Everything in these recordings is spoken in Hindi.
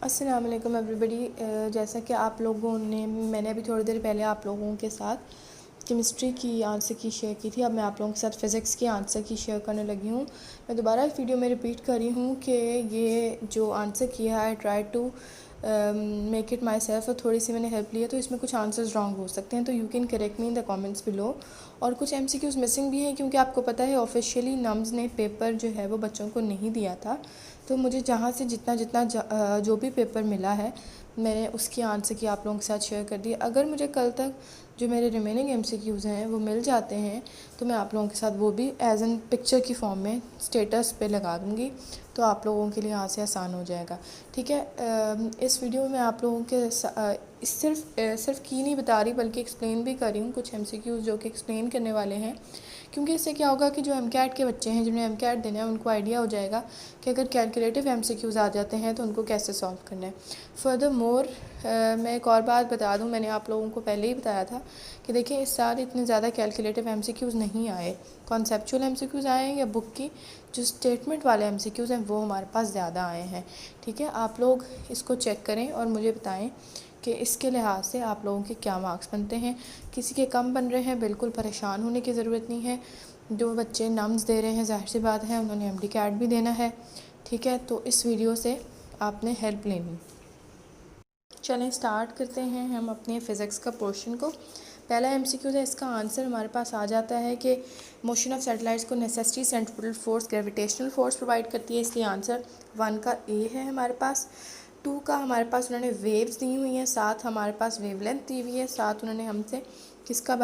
अस्सलाम वालेकुम एवरीबडी। जैसा कि आप लोगों ने मैंने अभी थोड़ी देर पहले आप लोगों के साथ केमिस्ट्री की आंसर की शेयर की थी। अब मैं आप लोगों के साथ फ़िज़िक्स की आंसर की शेयर करने लगी हूँ। मैं दोबारा इस वीडियो में रिपीट कर रही हूँ कि ये जो आंसर किया है try to make it myself, और थोड़ी सी मैंने हेल्प ली है तो इसमें कुछ आंसर्स रॉन्ग हो सकते हैं, तो you can correct me in the comments below. और कुछ MCQs मिसिंग भी हैं क्योंकि आपको पता है ऑफिशियली नम्स ने पेपर जो है वो बच्चों को नहीं दिया था। तो मुझे जहाँ से जितना जितना जो भी पेपर मिला है मैंने उसकी आंसर की आप लोगों के साथ शेयर कर दी। अगर मुझे कल तक जो मेरे रिमेनिंग MCQs हैं वो मिल जाते हैं तो मैं आप लोगों के साथ वो भी एज एन पिक्चर की फॉर्म में स्टेटस पे लगा दूँगी, तो आप लोगों के लिए यहाँ से आसान हो जाएगा। ठीक है, इस वीडियो में आप लोगों के सिर्फ की नहीं बता रही बल्कि एक्सप्लेन भी कर रही हूँ कुछ MCQs जो कि एक्सप्लेन करने वाले हैं, क्योंकि इससे क्या होगा कि जो MCAT के बच्चे हैं जिन्हें MCAT देना है उनको आइडिया हो जाएगा कि अगर कैलकुलेटिव MCQs आ जाते हैं तो उनको कैसे सॉल्व करना है। फर्दर मोर मैं एक और बात बता दूं, मैंने आप लोगों को पहले ही बताया था कि देखिए इस साल इतने ज़्यादा कैलकुलेटिव MCQs नहीं आए, कॉन्सेप्चुअल MCQs आए हैं या बुक की जो स्टेटमेंट वाले MCQs हैं वो हमारे पास ज़्यादा आए हैं। ठीक है, आप लोग इसको चेक करें और मुझे बताएं कि इसके लिहाज से आप लोगों के क्या मार्क्स बनते हैं। किसी के कम बन रहे हैं, बिल्कुल परेशान होने की ज़रूरत नहीं है। जो बच्चे नम्स दे रहे हैं जाहिर सी बात है उन्होंने MCAT भी देना है। ठीक है, तो इस वीडियो से आपने हेल्प लेनी। चलें स्टार्ट करते हैं हम अपने फ़िज़िक्स का पोर्शन को। पहला MCQ है, इसका आंसर हमारे पास आ जाता है कि मोशन ऑफ सैटेलाइट्स को necessary centripetal force gravitational force provide करती है, इसलिए आंसर 1 का A है हमारे पास। 2 का हमारे पास उन्होंने वेव्स दी हुई हैं, साथ हमारे पास वेवलेंथ दी हुई है, साथ उन्होंने हमसे किसके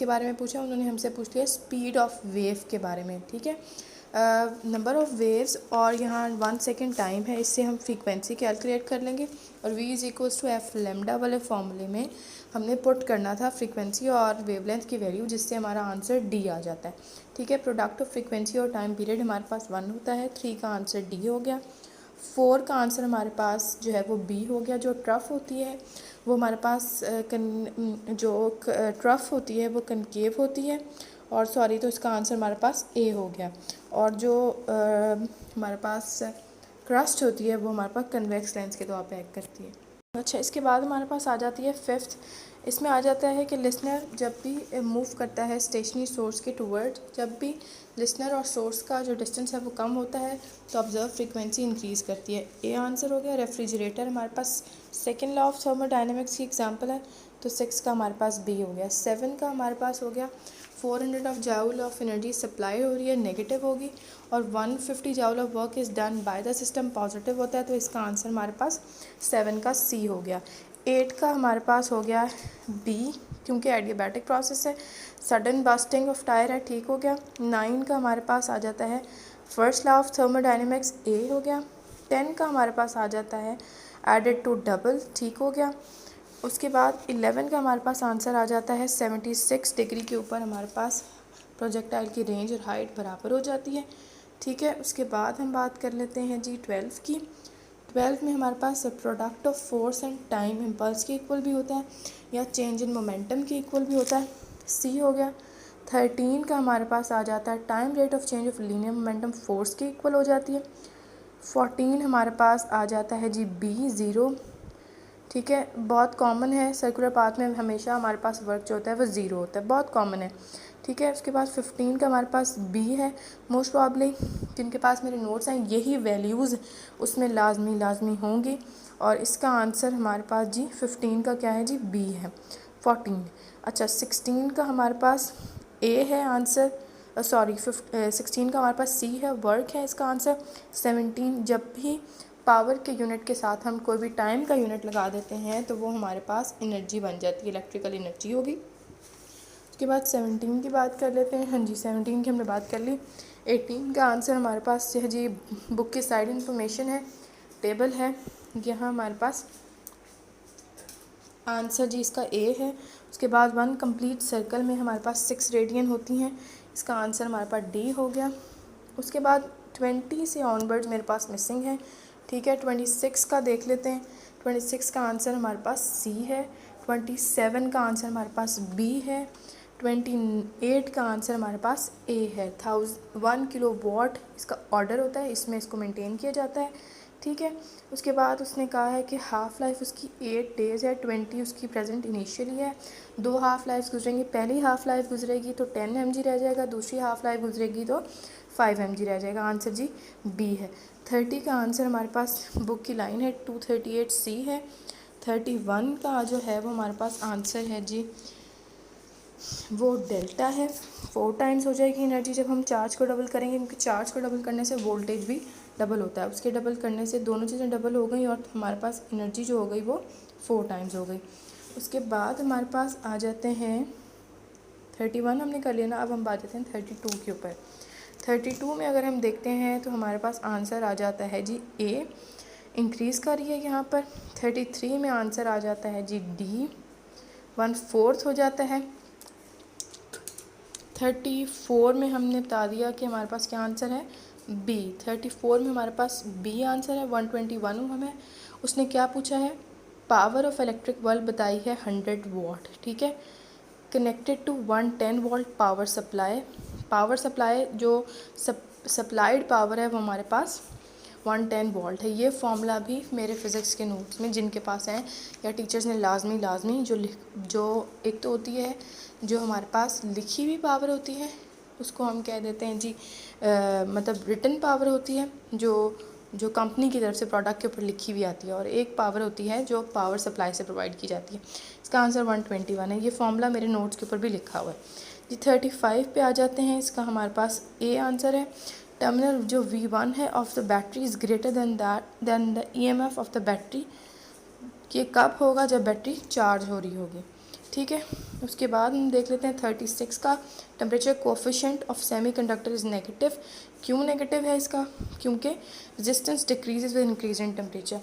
बारे में पूछा, उन्होंने हमसे पूछ लिया स्पीड ऑफ वेव के बारे में। ठीक है, नंबर ऑफ़ वेव्स और यहाँ 1 सेकेंड टाइम है, इससे हम फ्रीक्वेंसी कैलकुलेट कर लेंगे और v is equals to F lambda वाले फॉर्मूले में हमने पुट करना था फ्रीक्वेंसी और वेवलेंथ की वैल्यू, जिससे हमारा आंसर D आ जाता है। ठीक है, प्रोडक्ट ऑफ फ्रीक्वेंसी और टाइम पीरियड हमारे पास 1 होता है। 3 का आंसर D हो गया। 4 का आंसर हमारे पास जो है वो B हो गया। जो ट्रफ होती है वो हमारे पास ट्रफ होती है वो कनकेव होती है, और सॉरी तो इसका आंसर हमारे पास A हो गया। और जो हमारे पास क्रस्ट होती है वो हमारे पास कन्वेक्स लेंस के तौर पे एक्ट करती है। अच्छा, इसके बाद हमारे पास आ जाती है 5th। इसमें आ जाता है कि लिसनर जब भी मूव करता है स्टेशनरी सोर्स के टूवर्ड, जब भी लिसनर और सोर्स का जो डिस्टेंस है वो कम होता है तो ऑब्जर्व फ्रीक्वेंसी इंक्रीज़ करती है। ए आंसर हो गया। रेफ्रिजरेटर हमारे पास सेकेंड लॉ ऑफ थर्मोडाइनमिक्स की एग्जांपल है, तो 6 का हमारे पास B हो गया। 7 का हमारे पास हो गया 400 of joule of energy supply हो रही है, नेगेटिव होगी, और 150 joule of work is done by the system, positive होता है, तो इसका आंसर हमारे पास 7 का C हो गया। 8 का हमारे पास हो गया B, क्योंकि एडियाबैटिक प्रोसेस है। सडन बस्टिंग ऑफ टायर है, ठीक हो गया। 9 का हमारे पास आ जाता है first law of thermodynamics, A हो गया। 10 का हमारे पास आ जाता है एडेड टू डबल, ठीक हो गया। उसके बाद 11 का हमारे पास आंसर आ जाता है 76 डिग्री के ऊपर हमारे पास प्रोजेक्टाइल की रेंज और हाइट बराबर हो जाती है। ठीक है, उसके बाद हम बात कर लेते हैं जी 12 की। 12 में हमारे पास product of force and time impulse के इक्वल भी होता है या चेंज इन मोमेंटम के इक्वल भी होता है, C हो गया। 13 का हमारे पास आ जाता है time rate of change of linear momentum force के इक्वल हो जाती है। 14 हमारे पास आ जाता है जी B 0। ठीक है, बहुत कॉमन है, सर्कुलर पाथ में हमेशा हमारे पास वर्क जो होता है वो 0 होता है, बहुत कॉमन है। ठीक है, उसके बाद 15 का हमारे पास B है। मोस्ट प्रॉब्ली जिनके पास मेरे नोट्स हैं यही वैल्यूज़ उसमें लाजमी होंगी, और इसका आंसर हमारे पास जी 15 का क्या है जी B है। 14 अच्छा 16 का हमारे पास A है आंसर, 16 का हमारे पास C है, वर्क है इसका आंसर। 17 जब भी पावर के यूनिट के साथ हम कोई भी टाइम का यूनिट लगा देते हैं तो वो हमारे पास एनर्जी बन जाती है, इलेक्ट्रिकल एनर्जी होगी। उसके बाद 17 की बात कर लेते हैं। हाँ जी, 17 की हमने बात कर ली। 18 का आंसर हमारे पास है जी बुक की साइड इंफॉर्मेशन है, टेबल है, यहाँ हमारे पास आंसर जी इसका A है। उसके बाद 1 कंप्लीट सर्कल में हमारे पास 6 रेडियन होती हैं, इसका आंसर हमारे पास D हो गया। उसके बाद 20 से ऑनवर्ड्स मेरे पास मिसिंग है। ठीक है, 26 का देख लेते हैं। 26 का आंसर हमारे पास C है। 27 का आंसर हमारे पास B है। 28 का आंसर हमारे पास A है। 1 किलो वॉट इसका ऑर्डर होता है, इसमें इसको मेंटेन किया जाता है। ठीक है। उसके बाद उसने कहा है कि हाफ़ लाइफ उसकी 8 डेज़ है, 20 उसकी प्रेजेंट इनिशियली है। 2 हाफ़ लाइफ गुजरेंगी, पहली हाफ़ लाइफ गुजरेगी तो 10 mg रह जाएगा, दूसरी हाफ़ लाइफ गुजरेगी तो 5 mg रह जाएगा। आंसर जी बी है। 30 का आंसर हमारे पास बुक की लाइन है 238C है। 31 का जो है वो हमारे पास आंसर है जी वो डेल्टा है। 4 टाइम्स हो जाएगी एनर्जी जब हम चार्ज को डबल करेंगे, क्योंकि चार्ज को डबल करने से वोल्टेज भी डबल होता है। उसके डबल करने से दोनों चीज़ें डबल हो गई और हमारे पास एनर्जी जो हो गई वो 4 टाइम्स हो गई। उसके बाद हमारे पास आ जाते हैं 31 हमने कर लिया ना, अब हम आ जाते हैं 32 के ऊपर। 32 में अगर हम देखते हैं तो हमारे पास आंसर आ जाता है जी ए, इंक्रीज़ कर रही है यहाँ पर। 33 में आंसर आ जाता है जी डी, 1/4 हो जाता है। 34 में हमने बता दिया कि हमारे पास क्या आंसर है बी। 34 में हमारे पास बी आंसर है। 121 हमें उसने क्या पूछा है, पावर ऑफ इलेक्ट्रिक बल्ब बताई है 100 वाट, ठीक है। Connected to 110 volt power supply, power supply जो सप्लाइड पावर है वो हमारे पास 110 वोल्ट है। ये फॉर्मूला भी मेरे फ़िज़िक्स के नोट्स में जिनके पास हैं या टीचर्स ने लाजमी जो एक तो होती है जो हमारे पास लिखी हुई पावर होती है, उसको हम कह देते हैं जी मतलब रिटन पावर होती है जो कंपनी की तरफ से प्रोडक्ट के ऊपर लिखी हुई आती है, और एक पावर होती है जो पावर सप्लाई से प्रोवाइड की जाती है। इसका आंसर 121 है। ये फॉर्मूला मेरे नोट्स के ऊपर भी लिखा हुआ है जी। 35 पे आ जाते हैं। इसका हमारे पास ए आंसर है। टर्मिनल जो V1 है of the battery is greater than the EMF of the battery. ये कब होगा, जब बैटरी चार्ज हो रही होगी, ठीक है। उसके बाद हम देख लेते हैं 36 का, temperature coefficient of semiconductor is negative. क्यों नेगेटिव है इसका, क्योंकि resistance decreases with increase in temperature.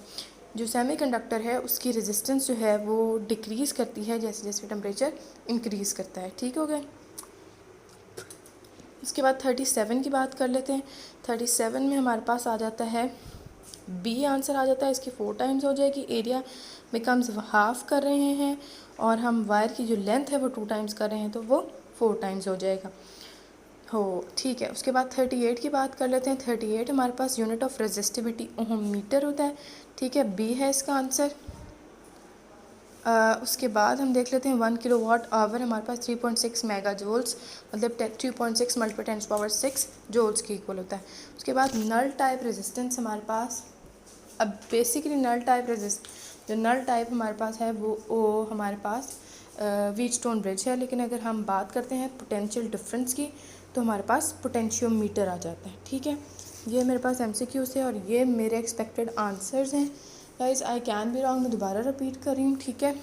जो सेमीकंडक्टर है उसकी रेजिस्टेंस जो है वो डिक्रीज़ करती है जैसे जैसे टेम्परेचर इंक्रीज़ करता है, ठीक हो गया। उसके बाद 37 की बात कर लेते हैं। 37 में हमारे पास आ जाता है बी आंसर आ जाता है। इसकी 4 टाइम्स हो जाएगी। एरिया बिकम्स हाफ कर रहे हैं और हम वायर की जो लेंथ है वो 2 टाइम्स कर रहे हैं तो वो 4 टाइम्स हो जाएगा हो, ठीक है। उसके बाद 38 की बात कर लेते हैं। 38 हमारे पास unit of resistivity ohm metre होता है, ठीक है। बी है इसका आंसर। उसके बाद हम देख लेते हैं 1 किलोवाट आवर हमारे पास 3.6 मेगा जूल्स, मतलब 3.6 × 10⁻⁶ जूल्स की इक्वल होता है। उसके बाद नल टाइप रेजिस्टेंस हमारे पास, अब बेसिकली जो नल टाइप हमारे पास है वो हमारे पास व्हीटस्टोन ब्रिज है, लेकिन अगर हम बात करते हैं पोटेंशियल डिफरेंस की तो हमारे पास पोटेंशियोमीटर आ जाता है, ठीक है। ये मेरे पास MCQ से और ये मेरे एक्सपेक्टेड आंसर्स हैं। Guys I can be wrong, मैं दोबारा रिपीट कर रही हूँ, ठीक है।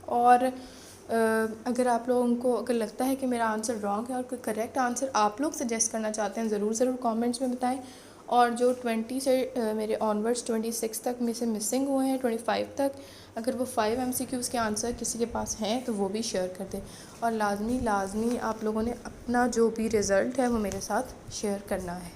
और अगर आप लोगों को अगर लगता है कि मेरा आंसर रॉन्ग है और कोई करेक्ट आंसर आप लोग सजेस्ट करना चाहते हैं ज़रूर कमेंट्स में बताएं। और जो 20 से मेरे ऑनवर्ड्स 26 तक में से मिसिंग हुए हैं 25 तक, अगर वो 5 MCQs के आंसर किसी के पास हैं तो वो भी शेयर कर दें। और लाजमी आप लोगों ने अपना जो भी रिज़ल्ट है वो मेरे साथ शेयर करना है।